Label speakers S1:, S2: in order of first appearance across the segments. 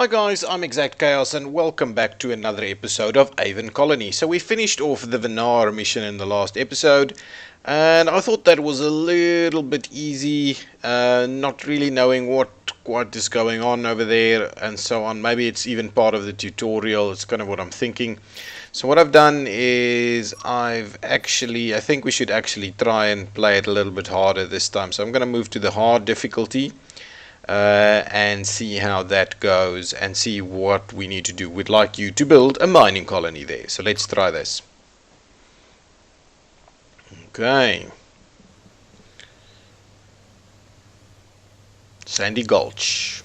S1: Hi guys, I'm ExactChaos and welcome back to another episode of Aven Colony. So we finished off the Vinar mission in the last episode and I thought that was a little bit easy, not really knowing what is going on over there and so on. Maybe it's even part of the tutorial, it's kind of what I'm thinking. So what I've done is I think we should actually try and play it a little bit harder this time. So I'm going to move to the hard difficulty. And see how that goes and see what we need to do. We'd like you to build a mining colony there, so let's try this. Okay, Sandy Gulch.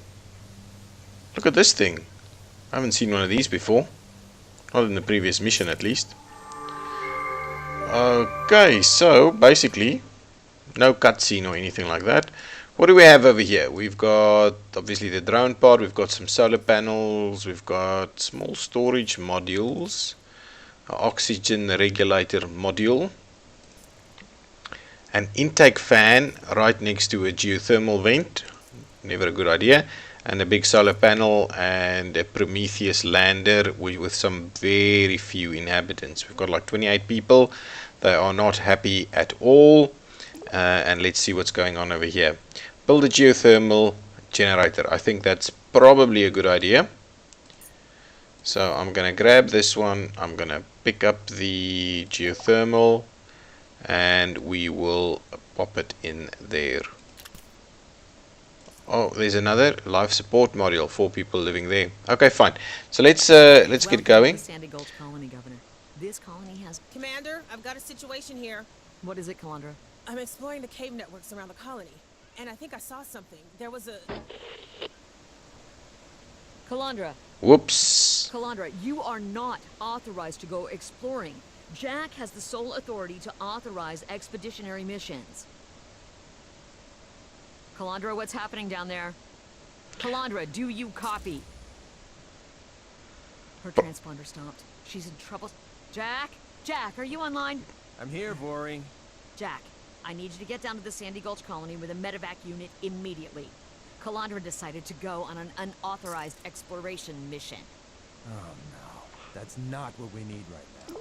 S1: Look at this thing. I haven't seen one of these before, not in the previous mission at least. Okay, so basically no cutscene or anything like that. What do we have over here? We've got obviously the drone pod, we've got some solar panels, we've got small storage modules, an oxygen regulator module, an intake fan right next to a geothermal vent, never a good idea, and a big solar panel and a Prometheus lander with some very few inhabitants. We've got like 28 people. They are not happy at all. And let's see what's going on over here. Build a geothermal generator. I think that's probably a good idea. So I'm going to grab this one. I'm going to pick up the geothermal and we will pop it in there. Oh, there's another life support module. 4 people living there. Okay, fine. So let's get going.
S2: To Sandy Gulch Colony, Governor. This colony has...
S3: Commander, I've got a situation here.
S2: What is it, Calandra?
S3: I'm exploring the cave networks around the colony, and I think I saw something. There was a...
S2: Calandra.
S1: Whoops.
S2: Calandra, you are not authorized to go exploring. Jack has the sole authority to authorize expeditionary missions. Calandra, what's happening down there? Calandra, do you copy? Her transponder stopped. She's in trouble. Jack? Jack, are you online?
S4: I'm here, Voring.
S2: Jack, I need you to get down to the Sandy Gulch Colony with a medevac unit immediately. Calandra decided to go on an unauthorized exploration mission.
S4: Oh no, that's not what we need right now.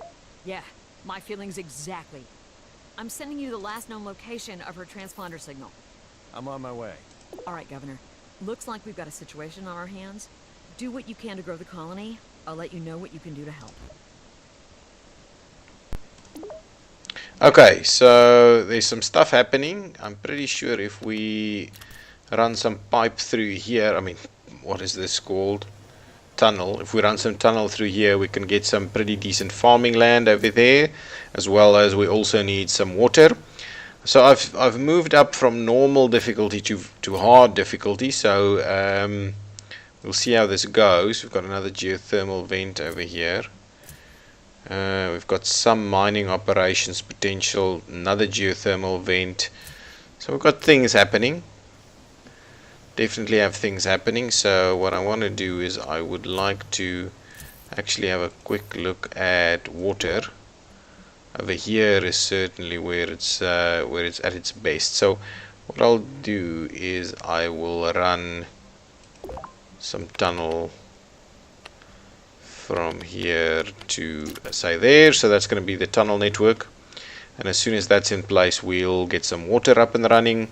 S2: Yeah, my feelings exactly. I'm sending you the last known location of her transponder signal.
S4: I'm on my way.
S2: All right, Governor. Looks like we've got a situation on our hands. Do what you can to grow the colony. I'll let you know what you can do to help.
S1: Okay, so there's some stuff happening. I'm pretty sure if we run some pipe through here, I mean, what is this called? Tunnel. If we run some tunnel through here, we can get some pretty decent farming land over there, as well as we also need some water. So I've moved up from normal difficulty to hard difficulty. So we'll see how this goes. We've got another geothermal vent over here. We've got some mining operations potential, another geothermal vent. So we've got things happening. Definitely have things happening. So what I want to do is I would like to actually have a quick look at water. Over here is certainly where it's at its best. So what I'll do is I will run some tunnel from here to say there, so that's going to be the tunnel network, and as soon as that's in place we'll get some water up and running.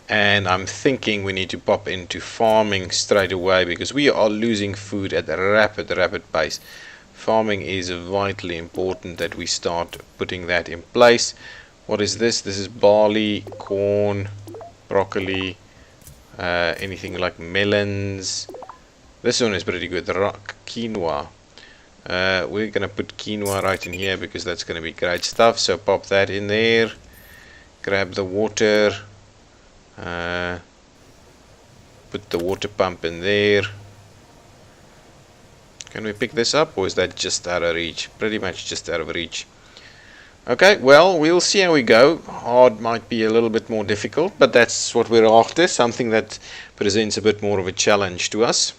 S1: And I'm thinking we need to pop into farming straight away because we are losing food at a rapid pace. Farming is vitally important that we start putting that in place. What is this? This is barley, corn, broccoli, anything like melons. This one is pretty good, quinoa. We're going to put quinoa right in here because that's going to be great stuff. So pop that in there. Grab the water. Put the water pump in there. Can we pick this up or is that just out of reach? Pretty much just out of reach. Okay, well, we'll see how we go. Hard might be a little bit more difficult, but that's what we're after. Something that presents a bit more of a challenge to us.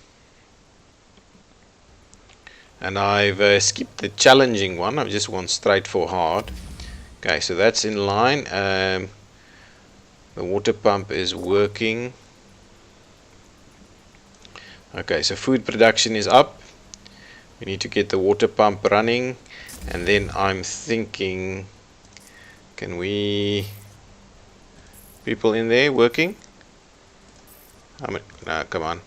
S1: And I've skipped the challenging one. I've just gone straight for hard. Okay, so that's in line. The water pump is working. Okay, so food production is up. We need to get the water pump running, and then I'm thinking, can we people in there working? How many? No, come on.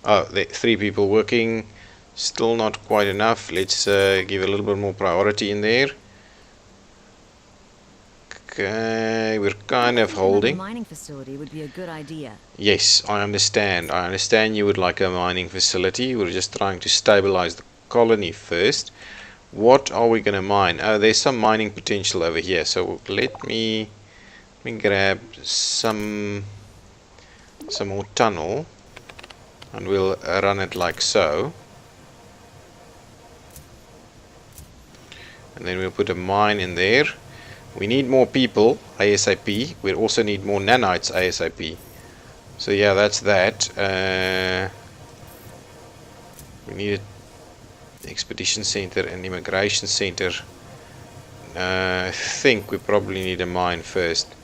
S1: Oh, there 3 people working. Still not quite enough. Let's give a little bit more priority in there. Okay, we're kind of holding.
S2: Another mining facility would be a good idea.
S1: Yes, I understand. I understand you would like a mining facility. We're just trying to stabilize the colony first. What are we going to mine? Oh, there's some mining potential over here. So let me grab some more tunnel, and we'll run it like so. And then we'll put a mine in there. We need more people ASAP. We also need more nanites ASAP. So yeah, that's that. We need an expedition center and immigration center. I think we probably need a mine first.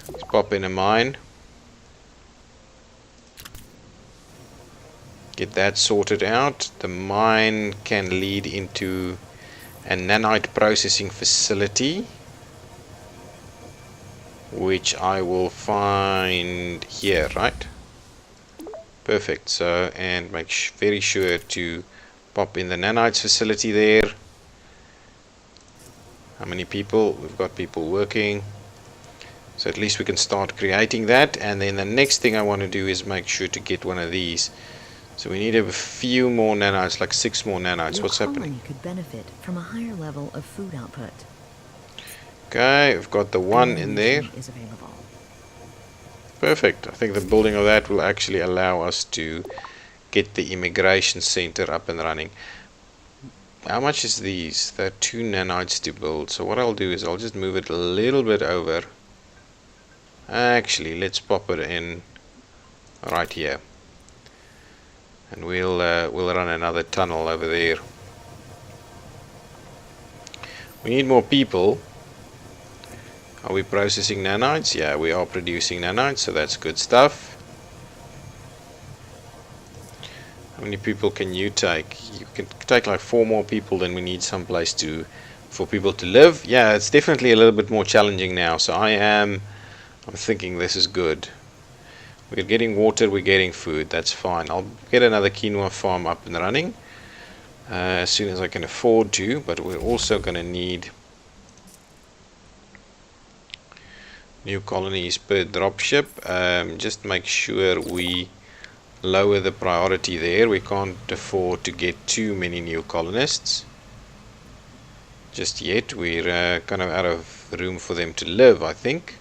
S1: Let's pop in a mine. Get that sorted out. The mine can lead into a nanite processing facility, which I will find here, right? Perfect. So, and make very sure to pop in the nanites facility there. How many people? We've got people working. So at least we can start creating that. And then the next thing I want to do is make sure to get one of these. So we need a few more nanites, like 6 more nanites. What's happening?
S2: Could benefit from a higher level of food output.
S1: Okay, we've got the one in there.
S2: Is available.
S1: Perfect. I think the building of that will actually allow us to get the immigration center up and running. How much is these? They're 2 nanites to build. So what I'll do is I'll just move it a little bit over. Actually, let's pop it in right here. And we'll run another tunnel over there. We need more people. Are we processing nanites? Yeah, we are producing nanites, so that's good stuff. How many people can you take? You can take like 4 more people, then we need some place for people to live. Yeah, it's definitely a little bit more challenging now, so I'm thinking this is good. We're getting water, we're getting food, that's fine. I'll get another quinoa farm up and running as soon as I can afford to, but we're also going to need new colonies per dropship. Just make sure we lower the priority there. We can't afford to get too many new colonists just yet. We're kind of out of room for them to live, I think.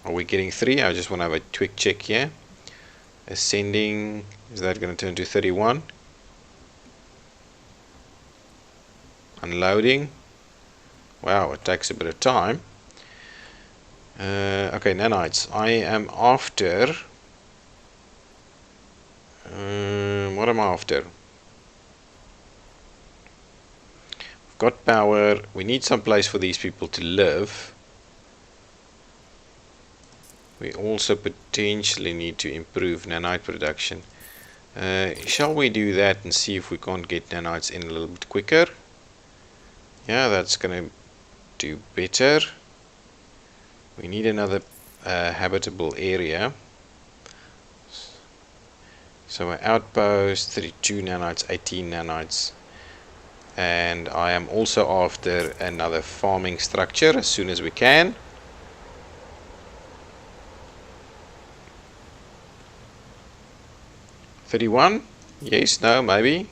S1: Are we getting 3? I just want to have a quick check here. Ascending, is that going to turn to 31? Unloading. Wow, it takes a bit of time. Okay, nanites. I am after. What am I after? We've got power. We need some place for these people to live. We also potentially need to improve nanite production. Shall we do that and see if we can't get nanites in a little bit quicker? Yeah, that's going to do better. We need another habitable area. So our outpost, 32 nanites, 18 nanites. And I am also after another farming structure as soon as we can. $31? Yes, no, maybe.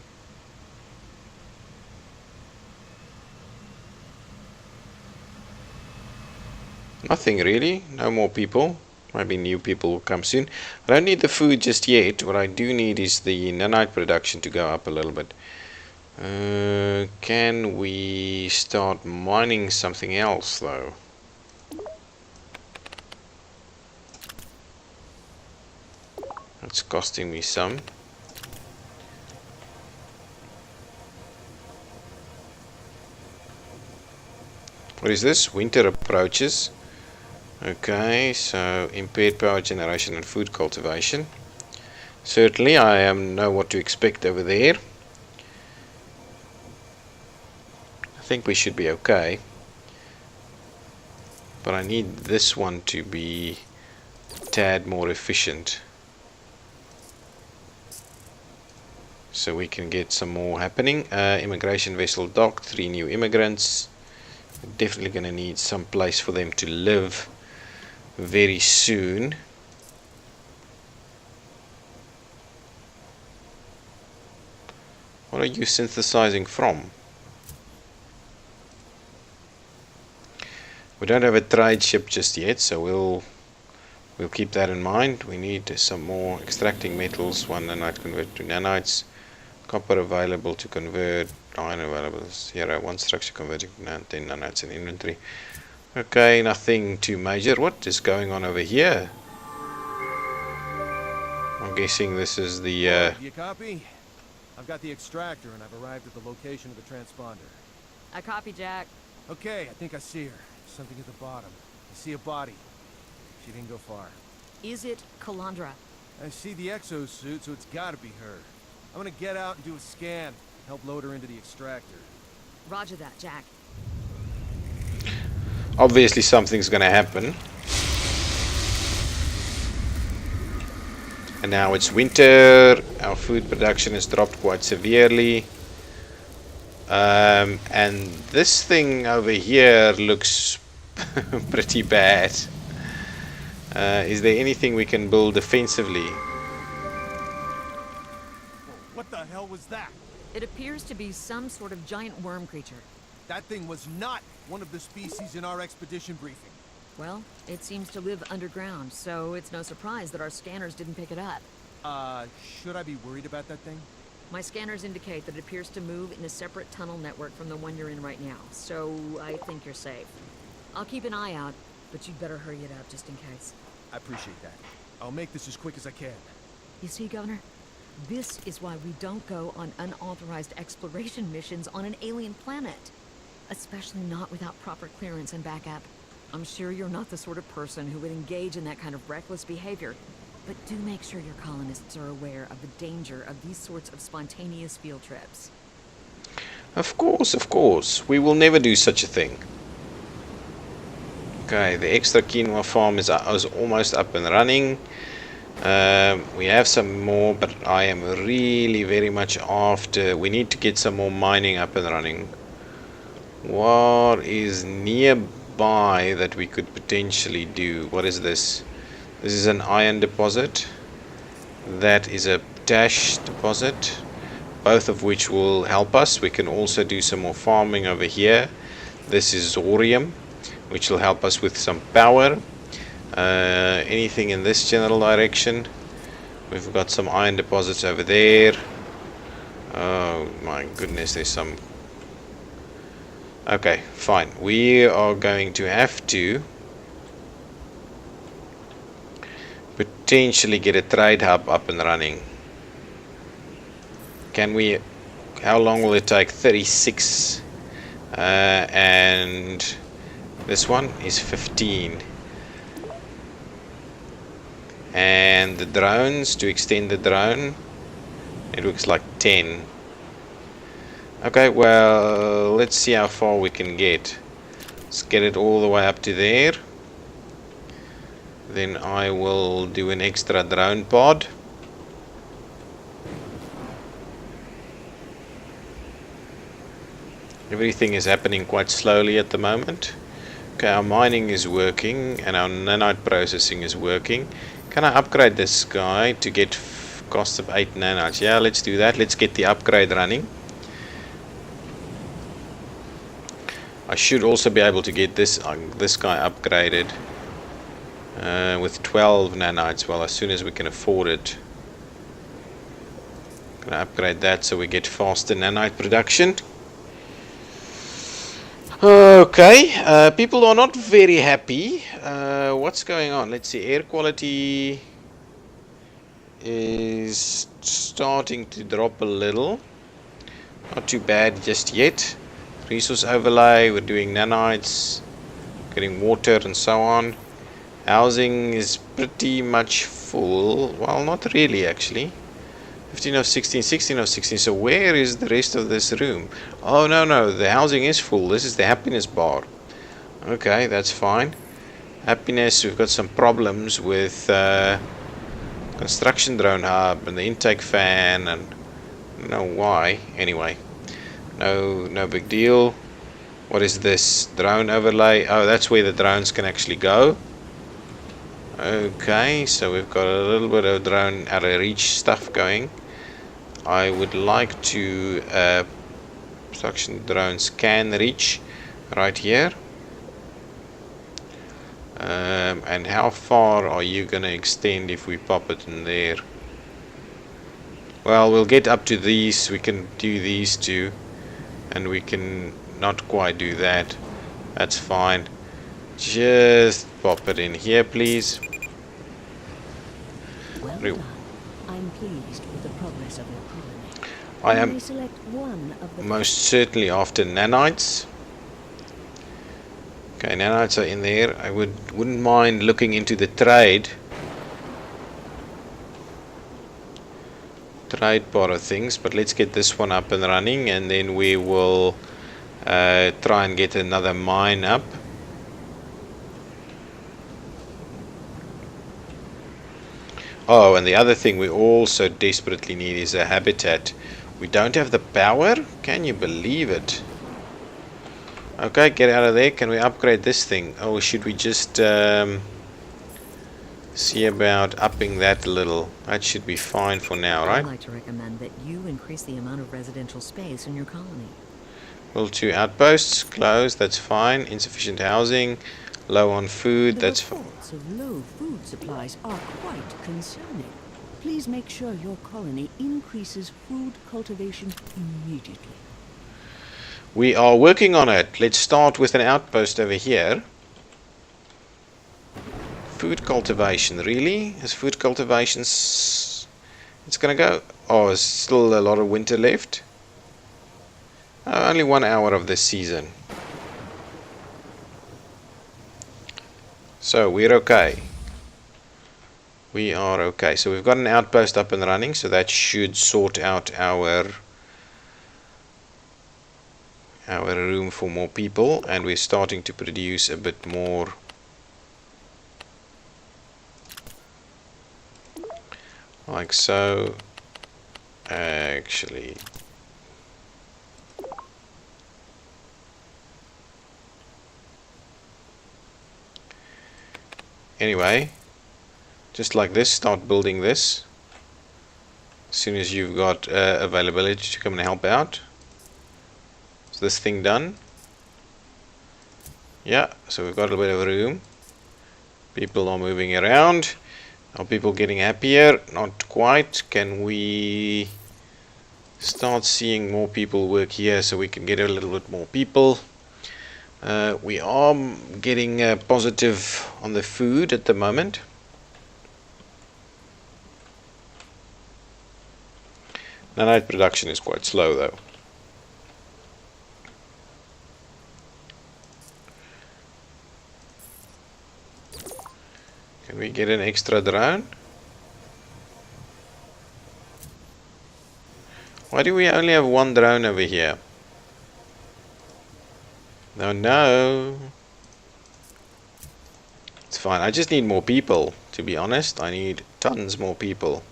S1: Nothing really, no more people. Maybe new people will come soon. I don't need the food just yet. What I do need is the nanite production to go up a little bit. Can we start mining something else though? That's costing me some. What is this? Winter approaches. Okay, so impaired power generation and food cultivation. Certainly, I know what to expect over there. I think we should be okay. But I need this one to be a tad more efficient, so we can get some more happening. Immigration vessel docked, 3 new immigrants. We're definitely going to need some place for them to live very soon. What are you synthesizing from? We don't have a trade ship just yet, so we'll keep that in mind. We need some more extracting metals. 1 nanite convert to nanites. Copper available to convert. Iron available. 0. 1 structure converting to 10 nanites in inventory. Okay, nothing too major. What is going on over here? I'm guessing this is the
S4: Do you copy? I've got the extractor and I've arrived at the location of the transponder.
S2: I copy, Jack.
S4: Okay, I think I see her. Something at the bottom. I see a body. She didn't go far.
S2: Is it Calandra?
S4: I see the exosuit, so it's gotta be her. I'm gonna get out and do a scan. Help load her into the extractor.
S2: Roger that, Jack.
S1: obviously something's going to happen. And now it's winter, our food production has dropped quite severely. And this thing over here looks pretty bad. Is there anything we can build defensively?
S4: What the hell was that?
S2: It appears to be some sort of giant worm creature.
S4: That thing was not one of the species in our expedition briefing.
S2: Well, it seems to live underground, so it's no surprise that our scanners didn't pick it up.
S4: Should I be worried about that thing?
S2: My scanners indicate that it appears to move in a separate tunnel network from the one you're in right now, so I think you're safe. I'll keep an eye out, but you'd better hurry it up just in case.
S4: I appreciate that. I'll make this as quick as I can.
S2: You see, Governor? This is why we don't go on unauthorized exploration missions on an alien planet. Especially not without proper clearance and backup. I'm sure you're not the sort of person who would engage in that kind of reckless behavior, but do make sure your colonists are aware of the danger of these sorts of spontaneous field trips.
S1: Of course. We will never do such a thing. Okay, the extra quinoa farm is almost up and running. We have some more, but I am really very much after. We need to get some more mining up and running. What is nearby that we could potentially do? What is this? This is an iron deposit. That is a potash deposit. Both of which will help us. We can also do some more farming over here. This is Zorium, which will help us with some power. Anything in this general direction? We've got some iron deposits over there. Oh my goodness, there's some. Okay, fine. We are going to have to potentially get a trade hub up and running. Can we? How long will it take? 36. And this one is 15. And the drones, to extend the drone, it looks like 10. Okay, well, let's see how far we can get. Let's get it all the way up to there. Then I will do an extra drone pod. Everything is happening quite slowly at the moment. Okay, our mining is working and our nanite processing is working. Can I upgrade this guy to get cost of 8 nanites? Yeah, let's do that. Let's get the upgrade running. I should also be able to get this guy upgraded with 12 nanites. Well, as soon as we can afford it. Gonna upgrade that so we get faster nanite production. Okay, people are not very happy. What's going on? Let's see. Air quality is starting to drop a little. Not too bad just yet. Resource overlay, we're doing nanites, getting water and so on. Housing is pretty much full. Well, not really actually. 15 of 16, 16 of 16. So where is the rest of this room? Oh, no, no. The housing is full. This is the happiness bar. Okay, that's fine. Happiness, we've got some problems with construction drone hub and the intake fan, and I don't know why. Anyway, no big deal. What is this? Drone overlay. Oh, that's where the drones can actually go. Okay, so we've got a little bit of drone out of reach stuff going. I would like to construction drones can reach right here. And how far are you gonna extend if we pop it in there? Well, we'll get up to these. We can do these two, and we can not quite do that. That's fine. Just pop it in here, please.
S5: Well done. I'm pleased with the progress of your colony.
S1: I
S5: You
S1: am
S5: may select one of the
S1: most certainly after nanites. Okay, nanites are in there. I wouldn't mind looking into the trade part of things, but let's get this one up and running, and then we will try and get another mine up. Oh, and the other thing we also desperately need is a habitat. We don't have the power? Can you believe it? Okay, get out of there. Can we upgrade this thing? Oh, should we just see about upping that a little? That should be fine for now, right?
S2: I'd like to recommend that you increase the amount of residential space in your colony.
S1: Level 2 outposts, closed, that's fine. Insufficient housing, low on food,
S5: The
S1: that's fine.
S5: reports of low food supplies are quite concerning. Please make sure your colony increases food cultivation immediately.
S1: We are working on it. Let's start with an outpost over here. Food cultivation, really? Is food cultivation... It's gonna go... Oh, there's still a lot of winter left. Only 1 hour of this season. So, we're okay. We are okay. So, we've got an outpost up and running, so that should sort out our room for more people, and we're starting to produce a bit more. Like so. Actually, anyway, just like this, start building this as soon as you've got availability to come and help out. Is this thing done? Yeah, so we've got a bit of room. People are moving around. Are people getting happier? Not quite. Can we start seeing more people work here so we can get a little bit more people? We are getting positive on the food at the moment. Nanite production is quite slow though. Can we get an extra drone? Why do we only have one drone over here? No, no. It's fine. I just need more people, to be honest. I need tons more people.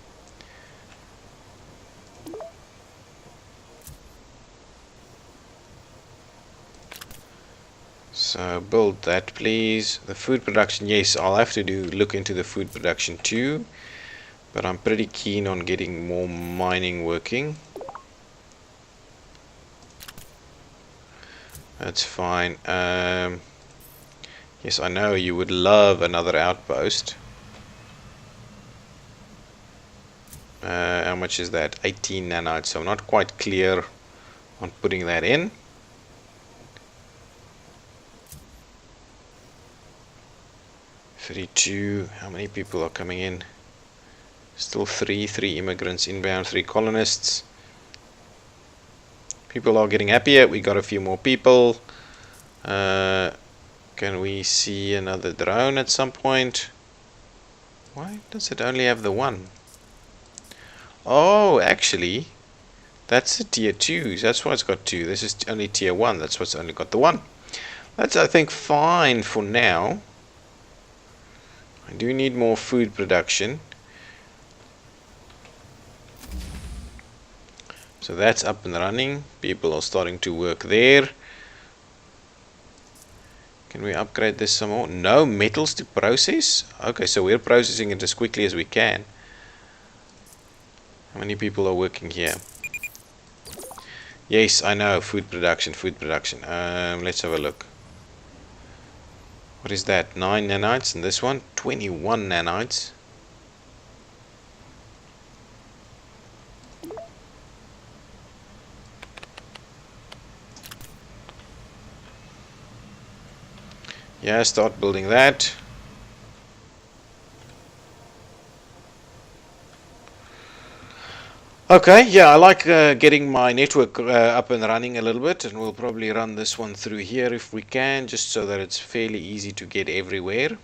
S1: So build that, please. The food production, yes, I'll have to look into the food production too, but I'm pretty keen on getting more mining working. That's fine. Yes, I know you would love another outpost. How much is that? 18 nanites, so I'm not quite clear on putting that in. How many people are coming in? Still three immigrants inbound, 3 colonists. People are getting happier. We got a few more people. Can Can we see another drone at some point? Why does it only have the one? Oh, actually, that's a tier 2. That's why it's got 2. This is only tier 1. That's why it's only got the 1. That's, I think, fine for now. I do need more food production. So that's up and running. People are starting to work there. Can we upgrade this some more? No metals to process? Okay, so we're processing it as quickly as we can. How many people are working here? Yes, I know. Food production, food production. Let's have a look. What is that? 9 nanites, and this one 21 nanites. Yeah, start building that. Okay, yeah, I like getting my network up and running a little bit, and we'll probably run this one through here if we can, just so that it's fairly easy to get everywhere.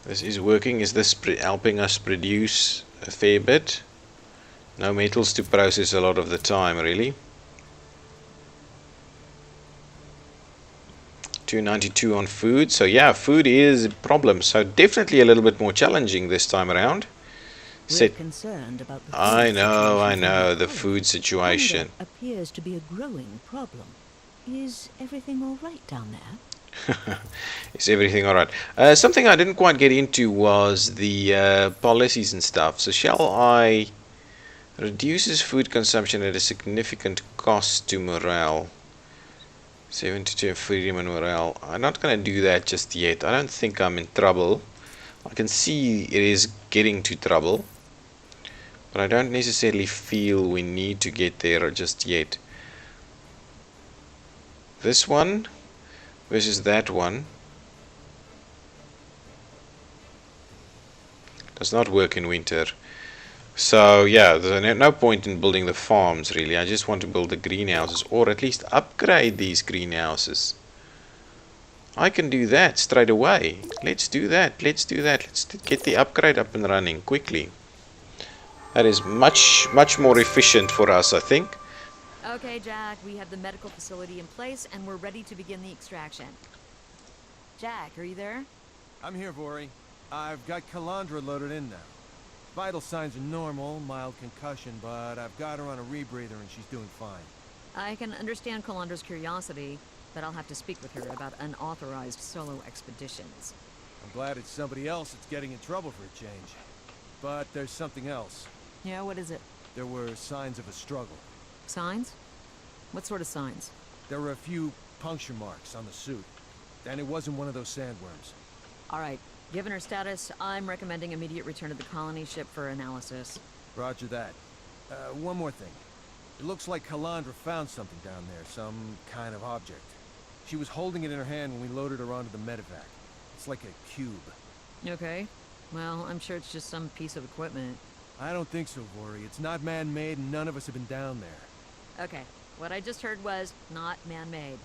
S1: This is working. Is this helping us produce a fair bit? No metals to process a lot of the time, really. 292 on food. So yeah, food is a problem. So definitely a little bit more challenging this time around.
S5: We're concerned about the
S1: I know, the food situation.
S5: Hunger appears to be a growing problem. Is everything all right down there?
S1: Is everything alright? Something I didn't quite get into was the policies and stuff. So shall I reduces food consumption at a significant cost to morale? 72 freedom and morale. I'm not going to do that just yet. I don't think I'm in trouble. I can see it is getting to trouble, but I don't necessarily feel we need to get there just yet. This one versus that one does not work in winter. So yeah, there's no point in building the farms really. I just want to build the greenhouses, or at least upgrade these greenhouses. I can do that straight away. Let's do that. Let's do that. Let's get the upgrade up and running quickly. That is much more efficient for us, I think.
S2: Okay, Jack, we have the medical facility in place and we're ready to begin the extraction. Jack, are you there?
S4: I'm here, Vori. I've got Calandra loaded in now. Vital signs are normal, mild concussion, but I've got her on a rebreather and she's doing fine.
S2: I can understand Calandra's curiosity, but I'll have to speak with her about unauthorized solo expeditions.
S4: I'm glad it's somebody else that's getting in trouble for a change. But there's something else.
S2: Yeah, what is it?
S4: There were signs of a struggle.
S2: Signs? What sort of signs?
S4: There were a few puncture marks on the suit. And it wasn't one of those sandworms.
S2: Alright, given her status, I'm recommending immediate return to the colony ship for analysis.
S4: Roger that. One more thing. It looks like Calandra found something down there, some kind of object. She was holding it in her hand when we loaded her onto the medevac. It's like a cube.
S2: Okay. Well, I'm sure it's just some piece of equipment.
S4: I don't think so, Vori. It's not man-made and none of us have been down there.
S2: Okay, what I just heard was not man-made.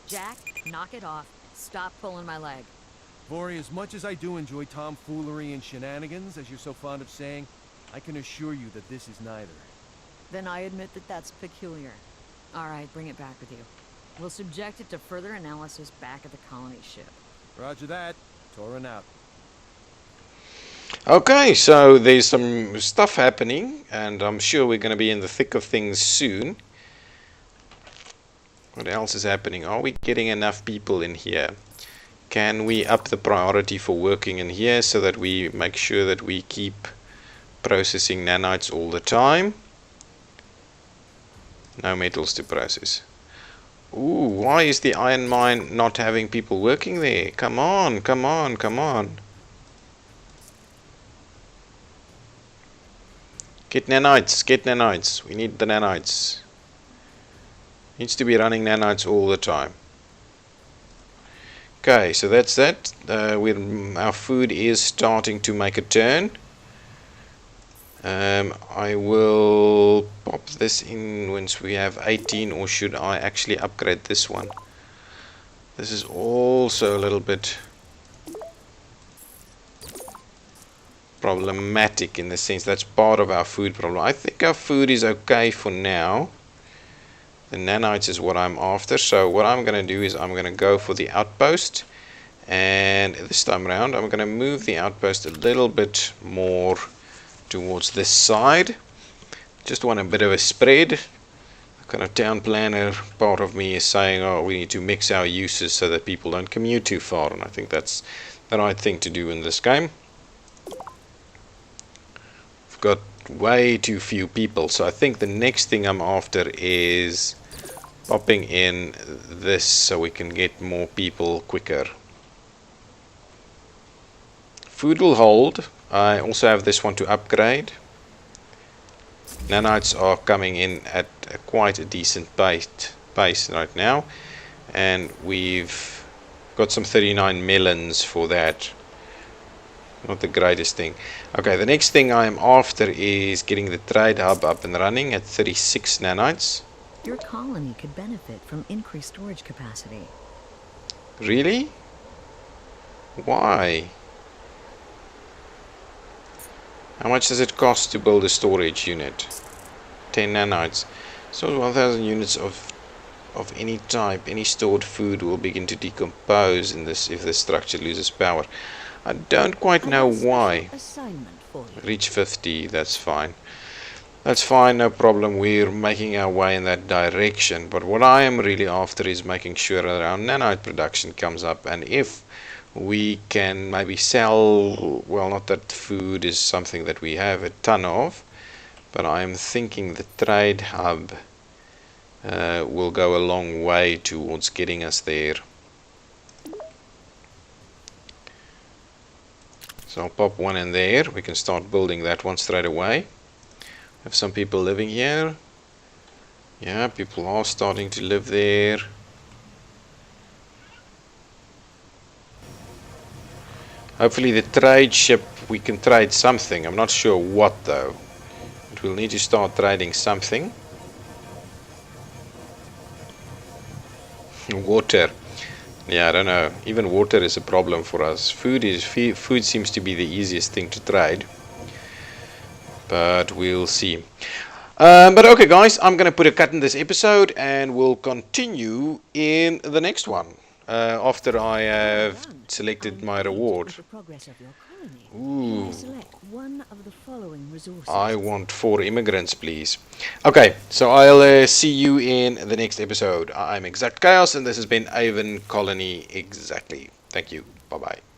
S2: Jack, knock it off. Stop pulling my leg.
S4: Vori, as much as I do enjoy tomfoolery and shenanigans, as you're so fond of saying, I can assure you that this is neither.
S2: Then I admit that that's peculiar. Alright, bring it back with you. We'll subject it to further analysis back at the colony ship.
S4: Roger that. Torin out.
S1: Okay, so there's some stuff happening, and I'm sure we're going to be in the thick of things soon. What else is happening? Are we getting enough people in here? Can we up the priority for working in here so that we make sure that we keep processing nanites all the time? No metals to process. Ooh, why is the iron mine not having people working there? Come on, come on, come on. Get nanites, get nanites. We need the nanites. Needs to be running nanites all the time. Okay, so that's that. Our food is starting to make a turn. I will pop this in once we have 18, or should I actually upgrade this one? This is also a little bit problematic in the sense that's part of our food problem. I think our food is okay for now. The nanites is what I'm after. So what I'm going to do is I'm going to go for the outpost. And this time around I'm going to move the outpost a little bit more towards this side. Just want a bit of a spread. The kind of town planner part of me is saying, oh, we need to mix our uses so that people don't commute too far. And I think that's the right thing to do in this game. We've got way too few people. So I think the next thing I'm after is popping in this so we can get more people quicker. Food will hold. I also have this one to upgrade. Nanites are coming in at quite a decent pace right now. And we've got some 39 melons for that. Not the greatest thing. Okay, the next thing I am after is getting the trade hub up and running at 36 nanites.
S2: Your colony could benefit from increased storage capacity.
S1: Really? Why? How much does it cost to build a storage unit? 10 nanites. So 1000 units of any type, any stored food will begin to decompose in this if the structure loses power. I don't quite know why. Reach 50, that's fine. That's fine, no problem. We're making our way in that direction. But what I am really after is making sure that our nanite production comes up. And if we can maybe sell, well, not that food is something that we have a ton of, but I'm thinking the trade hub will go a long way towards getting us there. So I'll pop one in there. We can start building that one straight away. Have some people living here. Yeah, people are starting to live there. Hopefully the trade ship, we can trade something. I'm not sure what though. But we'll need to start trading something. Water. Yeah, I don't know. Even water is a problem for us. Food seems to be the easiest thing to trade. But we'll see. But okay guys, I'm going to put a cut in this episode and we'll continue in the next one. After I have selected my reward. Ooh. I want 4 immigrants, please. Okay, so I'll see you in the next episode. I'm ExactChaos and this has been Aven Colony Exactly. Thank you. Bye-bye.